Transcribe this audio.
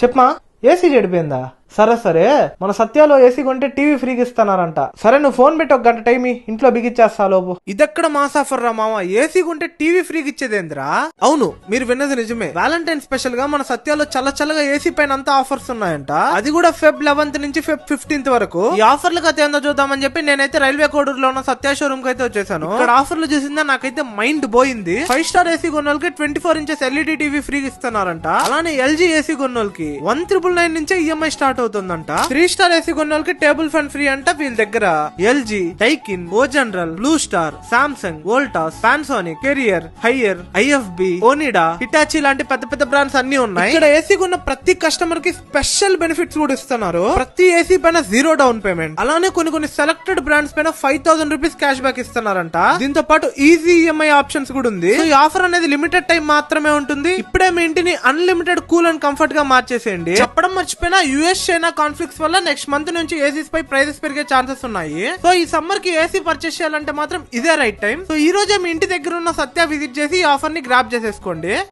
చెప్పమా AC చెడిపోయిందా? సరే సరే, మన సత్యాలో ఏసీ కొంటే టీవీ ఫ్రీగా ఇస్తున్నారంట. సరే నువ్వు ఫోన్ పెట్టి ఒక గంట టైం ఇంట్లో బిగిచ్చేస్తా లోపు. ఇదెక్కడ మాస్ ఆఫర్ రా మామ, ఏసీ కొంటే టీవీ ఫ్రీగా ఇచ్చేదేంద్రా? అవును, మీరు విన్నది నిజమే. వ్యాలంటైన్ స్పెషల్ గా మన సత్యాలో చల్లగా ఏసీ పైన అంతా ఆఫర్స్ ఉన్నాయంట. అది కూడా ఫెబ్ 11th నుంచి ఫెబ్ 15th వరకు. ఈ ఆఫర్లు కథ ఏందో చూద్దామని చెప్పి నేనైతే రైల్వే కోడూరులో ఉన్న సత్య షోరూమ్ కి అయితే వచ్చేసాను. ఇక్కడ ఆఫర్లు చూసిందా నాకైతే మైండ్ పోయింది. 5 స్టార్ ఏసీ కొన్నోళ్ళకి 24 inches LED టీవీ ఫ్రీగా ఇస్తున్నారంట. అలానే LG ఏసీ కొన్నోళ్ళకి 1999 నుంచే ఈఎంఐ స్టార్ట్ అవుతుందంట. 3 స్టార్ ఏసీ కొన్నోళ్ళకి టేబుల్ ఫ్యాన్ ఫ్రీ అంట. వీళ్ళ దగ్గర LG, Daikin, O General, Blue Star, Samsung, Voltas, Panasonic, Carrier, Haier, IFB, Onida, Hitachi లాంటి పెద్ద పెద్ద బ్రాండ్స్ అన్ని ఉన్నాయి. ఇక్కడ ఏసీ కొన్న ప్రతి కస్టమర్ కి స్పెషల్ బెనిఫిట్స్ కూడా ఇస్తున్నారు. ప్రతి ఏసీ పైన 0 డౌన్ పేమెంట్. అలానే కొన్ని సెలెక్టెడ్ బ్రాండ్స్ పైన 5000 రూపీస్ క్యాష్ బ్యాక్ ఇస్తున్నారంట. దీంతో పాటు ఈజీ ఈఎంఐ ఆప్షన్స్ కూడా ఉంది. ఈ ఆఫర్ అనేది లిమిటెడ్ టైం మాత్రమే ఉంటుంది. ఇప్పుడే మీ ఇంటిని అన్లిమిటెడ్ కూల్ అండ్ కంఫర్ట్ గా మార్చేసేయండి. చెప్పడం మర్చిపోయినా, US చైనా కాన్ఫ్లిక్ట్స్ వల్ల నెక్స్ట్ మంత్ నుంచి ఏసీస్ పై ప్రైసెస్ పెరిగే ఛాన్సెస్ ఉన్నాయి. సో ఈ సమ్మర్ కి ఏసీ పర్చేస్ చేయాలంటే మాత్రం ఇదే రైట్ టైం. సో ఈ రోజే మీ ఇంటి దగ్గర ఉన్న సత్య విజిట్ చేసి ఈ ఆఫర్ ని గ్రాబ్ చేసేసుకోండి.